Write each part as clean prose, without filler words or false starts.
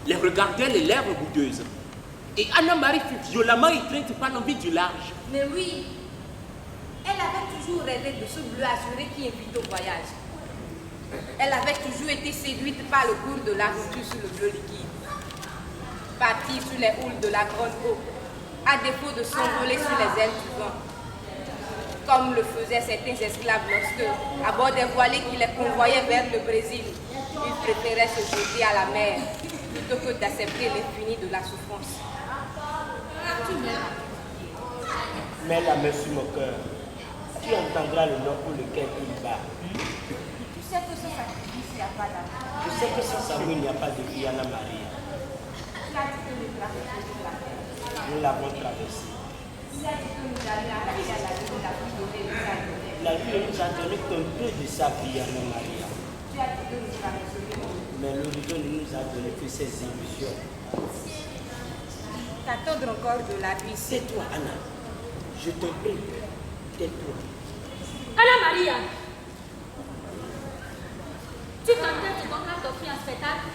Les regardaient les lèvres boudeuses. Et Anna-Marie fut violemment étreinte par l'envie du large. Mais oui, elle avait toujours rêvé de ce bleu azuré qui invite au voyage. Elle avait toujours été séduite par le goût de l'aventure sur le bleu liquide. Partir sur les houles de la grande eau, à défaut de s'envoler sur les ailes du vent. Comme le faisaient certains esclaves lorsque, à bord des voiliers qui les convoyaient vers le Brésil, ils préféraient se jeter à la mer plutôt que d'accepter l'infini de la souffrance. Mets la main sur mon cœur. Tu entendras le nom pour lequel il bat. Tu sais que sans sacrifice, il n'y a pas d'amour. Je sais que sans Samuel, il n'y a pas de vie, Anna Maria. Tu as dit que le traversée de la terre. Nous l'avons traversé. Tu as dit que nous allions arriver à la vie de la vie donnée de sa vie. La vie nous a donné un peu de sa vie, Anna Maria. Tu as dit que nous traverserions. Mais l'horizon ne nous a donné que ses illusions. T'attendre encore de la vie. C'est toi, Anna. Je t'en prie, tais-toi. Anna Maria, tu t'entends donc à t'offrir un spectacle?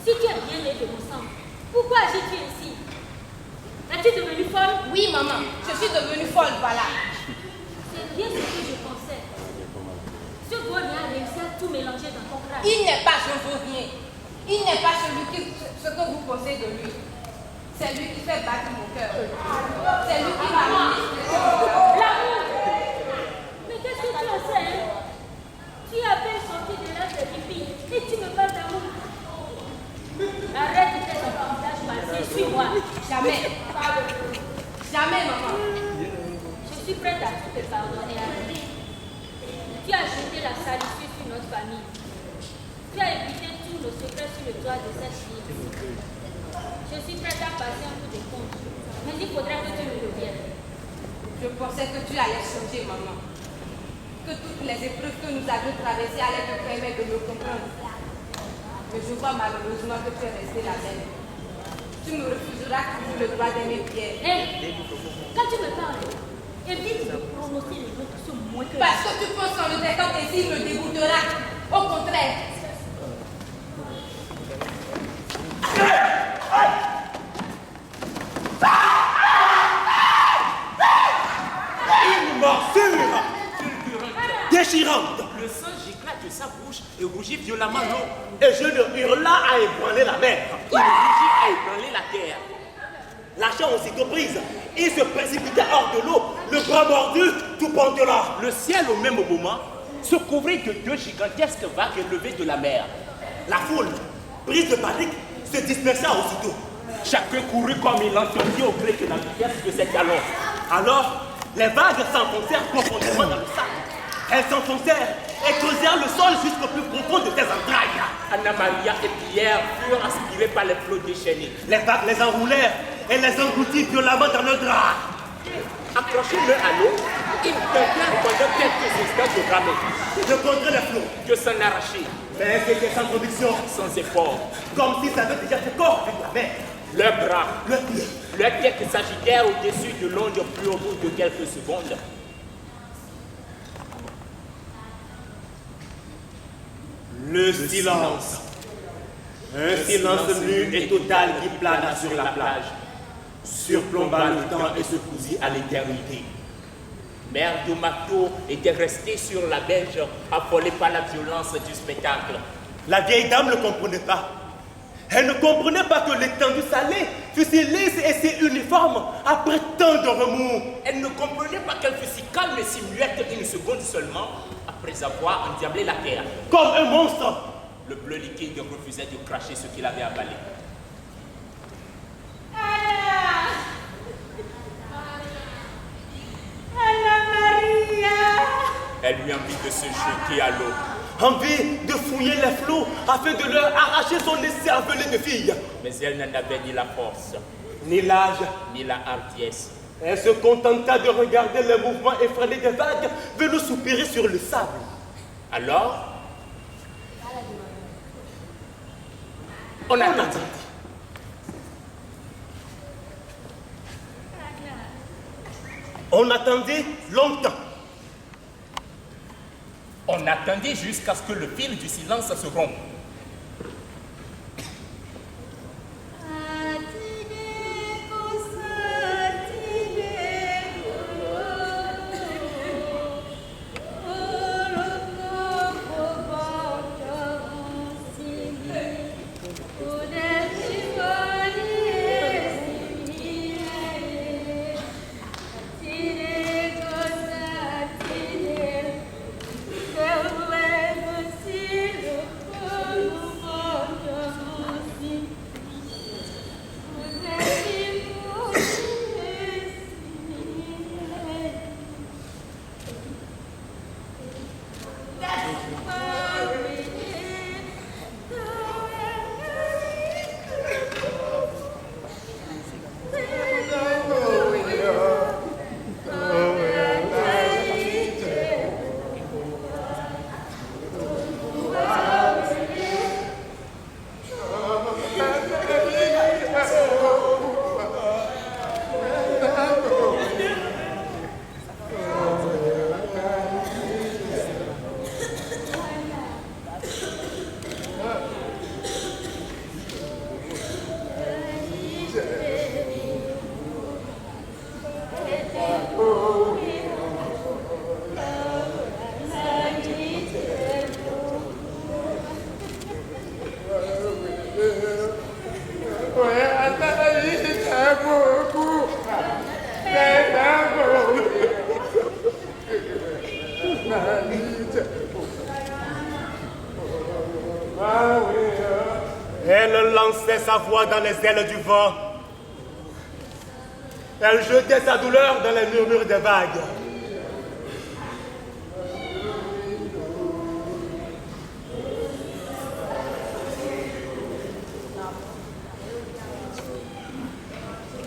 Si tu es bien né de mon sang, pourquoi agis-tu ainsi? Es-tu devenue folle? Oui, maman, je suis devenue folle, voilà. C'est bien ce que je pensais. Ce Vaurien a réussi à tout mélanger dans ton crâne. Il n'est pas ce Vaurien. Il n'est pas ce que vous pensez de lui. C'est lui qui fait battre mon cœur. C'est lui qui m'a mis. L'amour! Mais qu'est-ce que tu en sais, hein? Tu as à peine sorti de là de pipi et tu me parles d'amour. Arrête de tes apprentissages passés, suis-moi. Jamais. Jamais, maman. Je suis prête à tout te pardonner. Tu as jeté la salissure sur notre famille. Tu as évité tous nos secrets sur le toit de cette fille. Je suis prête à passer un coup de compte, mais il faudrait que tu me reviennes. Je pensais que tu allais changer, maman. Que toutes les épreuves que nous avions traversées allaient te permettre de me comprendre. Mais je vois malheureusement que tu es restée la même. Tu me refuseras toujours le droit d'aimer Pierre. Hé, quand tu me parles, évite de prononcer les mots qui sont moins que... Parce que tu penses qu'en le traitant ainsi, il me dégoûtera. Au contraire. Une morsure déchirante. Le sang gicla de sa bouche et rougit violemment l'eau. Et je le hurla à ébranler la mer. Il rougit à ébranler la terre. La chambre aussitôt prise, il se précipita hors de l'eau, le bras mordu, tout pantelant. Le ciel au même moment se couvrit de deux gigantesques vagues élevées de la mer. La foule, prise de panique, se dispersa aussitôt. Chacun courut comme il l'entendit au gré de la vitesse de ses galons. Alors, les vagues s'enfoncèrent profondément dans le sac. Elles s'enfoncèrent et creusèrent le sol jusqu'au plus profond de ses entrailles. Anna Maria et Pierre furent aspirés par les flots déchaînés. Les vagues les enroulèrent et les engloutirent violemment dans leurs draps. Accrochés l'un à l'autre, ils tentèrent pendant quelques instants de ramer, De contrer les flots. de s'en arracher, Mais c'était sans conviction, sans effort. comme si ça avait déjà fait corps avec la mer. Leurs bras, Le pied. leurs têtes s'agitèrent au-dessus de l'onde plus au bout de quelques secondes. Le silence. Un silence nu et total qui plana sur la plage, surplomba le temps et se cousit à l'éternité. Mère Domato était restée sur la berge, affolée par la violence du spectacle. La vieille dame ne comprenait pas. Elle ne comprenait pas que l'étendue salée fût si lisse et si uniforme après tant de remous. Elle ne comprenait pas qu'elle fût si calme et si muette une seconde seulement, après avoir endiablé la terre. Comme un monstre. Le bleu liquide refusait de cracher ce qu'il avait avalé. Anna Maria! Elle eut envie de se jeter à l'eau. Envie de fouiller les flots afin de leur arracher son écervelé de fille. Mais elle n'en avait ni la force, Ni l'âge. ni la hardiesse. Elle se contenta de regarder les mouvements effrénés des vagues venus soupirer sur le sable. Alors, on attendit. On attendit longtemps. On attendait jusqu'à ce que le fil du silence se rompe. sa voix dans les ailes du vent. Elle jetait sa douleur dans les murmures des vagues.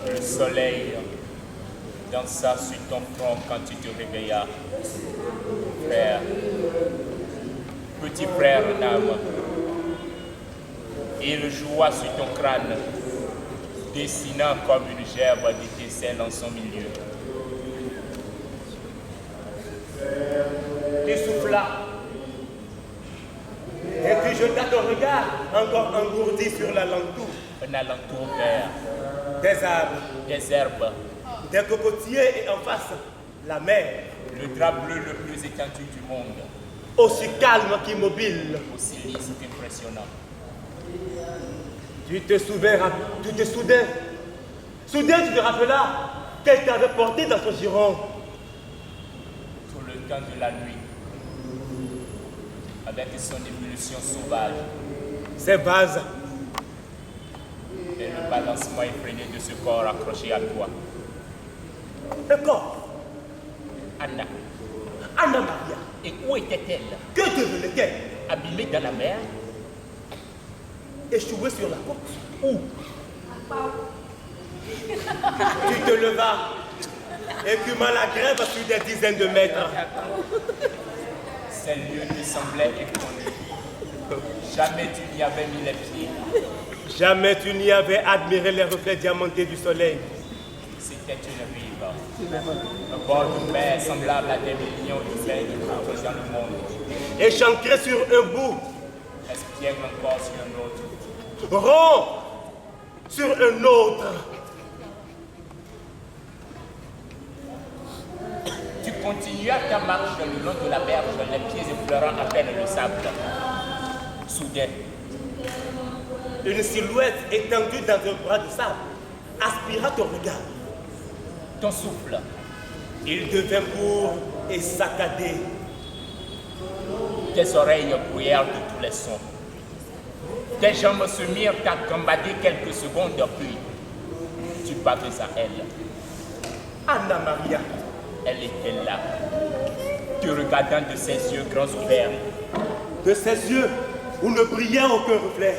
Le soleil dansa sur ton front quand tu te réveillas. Frère, petit frère en âme, il joua sur ton crâne, dessinant comme une gerbe d'étincelles en son milieu. Tu soufflas et tu jetas ton regard encore engourdi sur l'alentour. Un alentour vert, Des arbres, des herbes, des cocotiers et en face, la mer. le drap bleu le plus étendu du monde, Aussi calme qu'immobile. aussi lisse qu'impressionnant. Tu te souviens, tu te soudain tu te rappela qu'elle t'avait porté dans son giron. Tout le temps de la nuit, avec son ébullition sauvage Ces vases, et le balancement effréné de ce corps accroché à toi. le corps, Anna, Anna Maria, et où était-elle? que devenait-elle? Abîmée dans la mer? Échouée sur la côte. Où? Tu te levas, écumant la grève sur des dizaines de mètres. Ces lieux lui semblaient inconnus. Jamais tu n'y avais mis les pieds. Jamais tu n'y avais admiré les reflets diamantés du soleil. C'était une rive. Un bord de mer semblable à des millions d'humains partout dans le monde. Échancré sur un bout, Espiègle encore sur un autre. rond sur un autre. Tu continuas ta marche le long de la berge, les pieds effleurant à peine le sable. Soudain, Une silhouette étendue dans un bras de sable aspira ton regard. ton souffle, Il devint court et saccadé. tes oreilles bruyèrent de tous les sons. Tes jambes se mirent à gambader quelques secondes, puis tu parvais à elle. Anna Maria, Elle était là, te regardant de ses yeux grands ouverts. de ses yeux où ne brillait aucun reflet.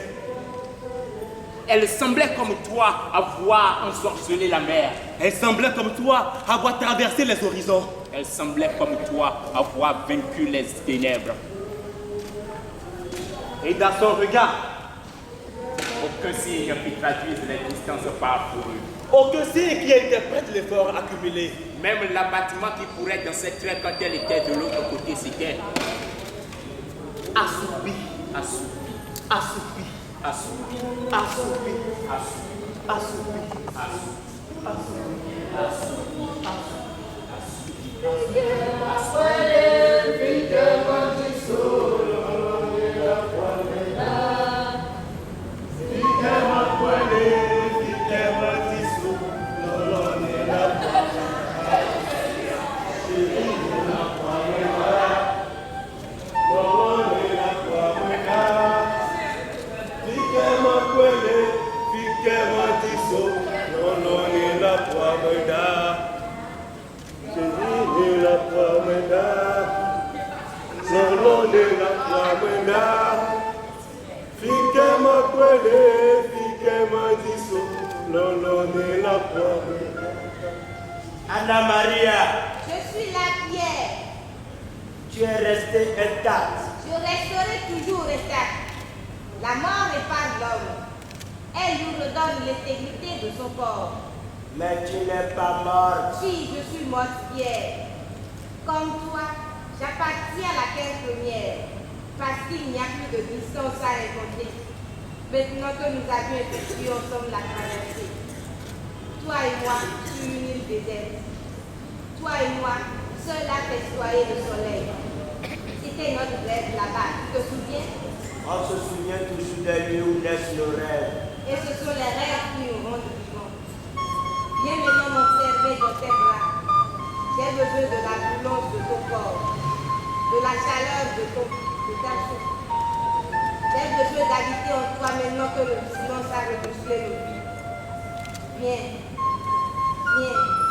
Elle semblait comme toi avoir ensorcelé la mer. Elle semblait comme toi avoir traversé les horizons. Elle semblait comme toi avoir vaincu les ténèbres. Et dans son regard, Aucun signe qui traduise les distances parcourues. aucun signe qui interprète l'effort accumulé. Même l'abattement qui courait dans ses traits quand elle était de l'autre côté, c'était Assoupi, assoupi, assoupi, assoupi, assoupi, assoupi, assoupi, assoupi, assoupi. Anna Maria, Je suis la pierre. tu es restée intacte. Je resterai toujours intacte. La mort épare l'homme. Elle nous redonne l'intégrité de son corps. Mais tu n'es pas morte. Si je suis morte pierre, comme toi, j'appartiens à la terre première, parce qu'il n'y a plus de distance à rencontrer. Maintenant que nous avions effectué ensemble la traversée, toi et moi sur une île déserte, toi et moi, seuls à festoyer le soleil. C'était notre rêve là-bas, tu te souviens? On se souvient toujours des lieux où naissent nos rêves. Et ce sont les rêves qui nous rendent vivants. Viens maintenant m'observer dans tes bras. J'ai besoin de la violence de ton corps, de la chaleur de ta soupe. J'ai besoin d'habiter en toi maintenant que le silence a reçu nos vies. Viens, viens.